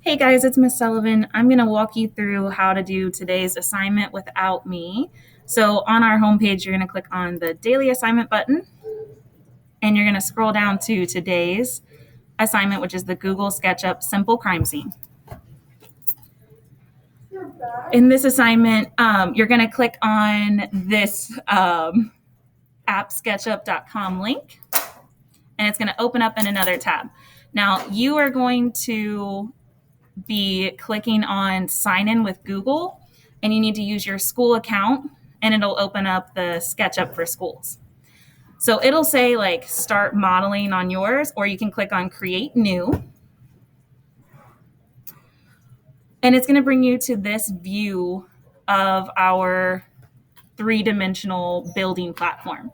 Hey guys, it's Miss Sullivan. I'm going to walk you through how to do today's assignment without me. So, on our homepage, you're going to click on the daily assignment button and you're going to scroll down to today's assignment, which is the Google SketchUp Simple Crime Scene. In this assignment, you're going to click on this appsketchup.com link and it's going to open up in another tab. Now, you are going to be clicking on sign in with Google and you need to use your school account and it'll open up the SketchUp for schools. So it'll say like start modeling on yours, or you can click on create new. And it's going to bring you to this view of our three-dimensional building platform.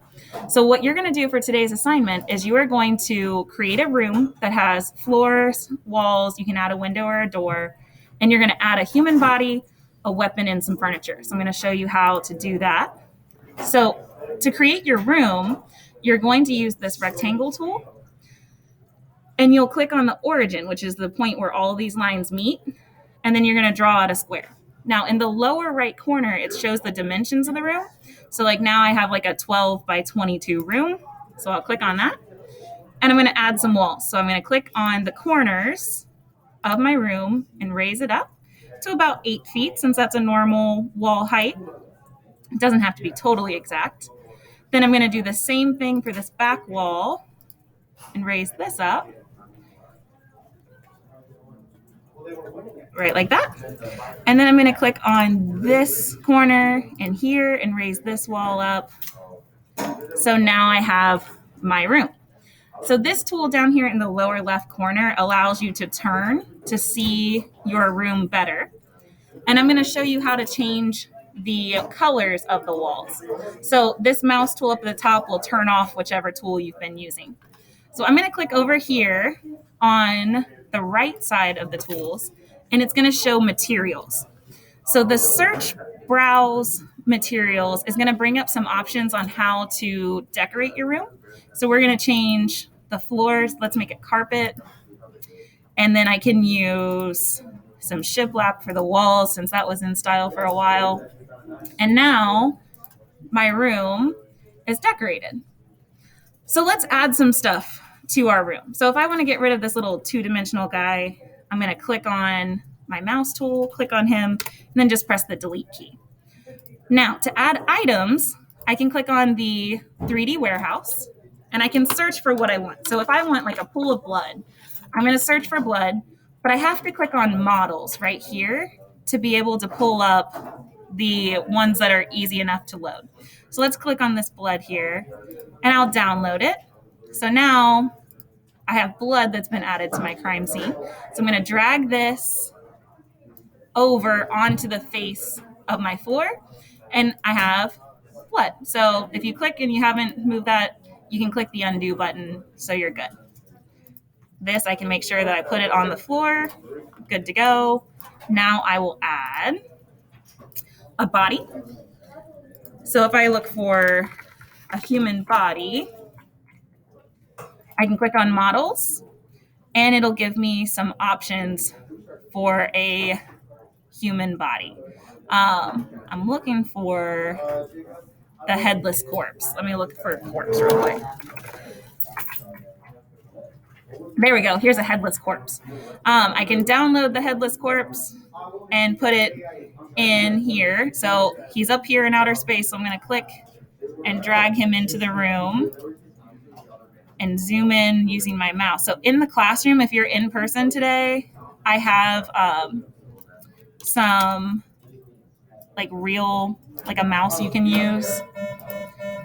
So what you're going to do for today's assignment is you are going to create a room that has floors, walls, you can add a window or a door, and you're going to add a human body, a weapon, and some furniture. So I'm going to show you how to do that. So to create your room, you're going to use this rectangle tool, and you'll click on the origin, which is the point where all these lines meet, and then you're going to draw out a square. Now, in the lower right corner, it shows the dimensions of the room. So like now I have like a 12 by 22 room. So I'll click on that. And I'm going to add some walls. So I'm going to click on the corners of my room and raise it up to about 8 feet, since that's a normal wall height. It doesn't have to be totally exact. Then I'm going to do the same thing for this back wall and raise this up. Right like that. And then I'm going to click on this corner and here and raise this wall up. So now I have my room. So this tool down here in the lower left corner allows you to turn to see your room better. And I'm going to show you how to change the colors of the walls. So this mouse tool up at the top will turn off whichever tool you've been using. So I'm going to click over here on the right side of the tools, and it's going to show materials. So the search browse materials is going to bring up some options on how to decorate your room. So we're going to change the floors. Let's make it carpet. And then I can use some shiplap for the walls, since that was in style for a while. And now my room is decorated. So let's add some stuff to our room. So if I want to get rid of this little two-dimensional guy, I'm going to click on my mouse tool, click on him, and then just press the delete key. Now, to add items, I can click on the 3D warehouse, and I can search for what I want. So if I want like a pool of blood, I'm going to search for blood, but I have to click on models right here to be able to pull up the ones that are easy enough to load. So let's click on this blood here, and I'll download it. So now I have blood that's been added to my crime scene. So I'm going to drag this over onto the face of my floor, and I have blood. So if you click and you haven't moved that, you can click the undo button, so you're good. This, I can make sure that I put it on the floor. Good to go. Now I will add a body. So if I look for a human body, I can click on models, and it'll give me some options for a human body. I'm looking for the headless corpse. Let me look for a corpse real quick. There we go. Here's a headless corpse. I can download the headless corpse and put it in here. So he's up here in outer space. So I'm going to click and drag him into the room and zoom in using my mouse. So in the classroom, if you're in person today, I have some like a mouse you can use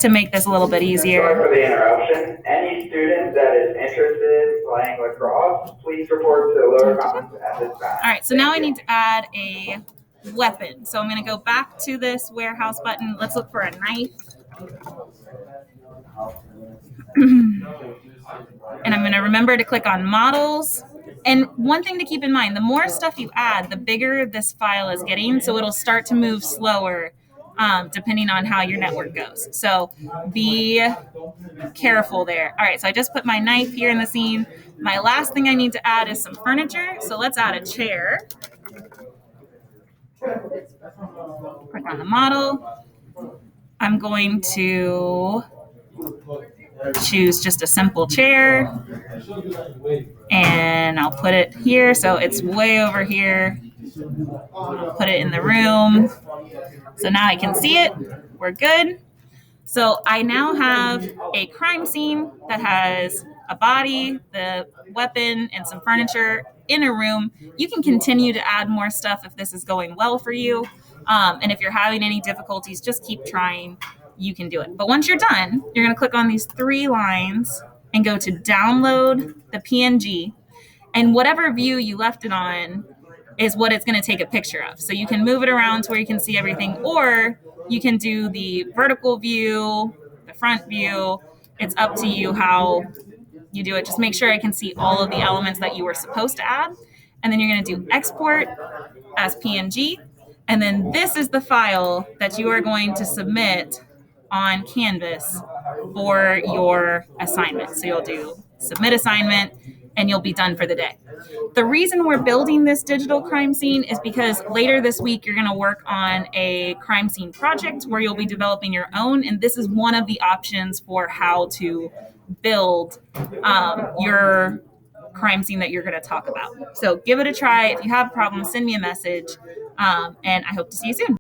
to make this a little bit easier. Sorry for the interruption. Any student that is interested in playing lacrosse, please report to the lower comments at this time. All right, so now I need to add a weapon. So I'm going to go back to this warehouse button. Let's look for a knife. And I'm going to remember to click on models. And one thing to keep in mind, the more stuff you add, the bigger this file is getting. So it'll start to move slower depending on how your network goes. So be careful there. All right, so I just put my knife here in the scene. My last thing I need to add is some furniture. So let's add a chair. Click on the model. I'm going to choose just a simple chair, and I'll put it here so it's way over here. I'll put it in the room. So now I can see it. We're good. So I now have a crime scene that has a body, the weapon, and some furniture in a room. You can continue to add more stuff if this is going well for you. And if you're having any difficulties, just keep trying. You can do it. But once you're done, you're going to click on these 3 lines and go to download the PNG. And whatever view you left it on is what it's going to take a picture of. So you can move it around to where you can see everything, or you can do the vertical view, the front view. It's up to you how you do it. Just make sure I can see all of the elements that you were supposed to add. And then you're going to do export as PNG. And then this is the file that you are going to submit on Canvas for your assignment. So you'll do submit assignment and you'll be done for the day. The reason we're building this digital crime scene is because later this week you're going to work on a crime scene project where you'll be developing your own, and this is one of the options for how to build your crime scene that you're going to talk about. So give it a try. If you have problems, send me a message, and I hope to see you soon.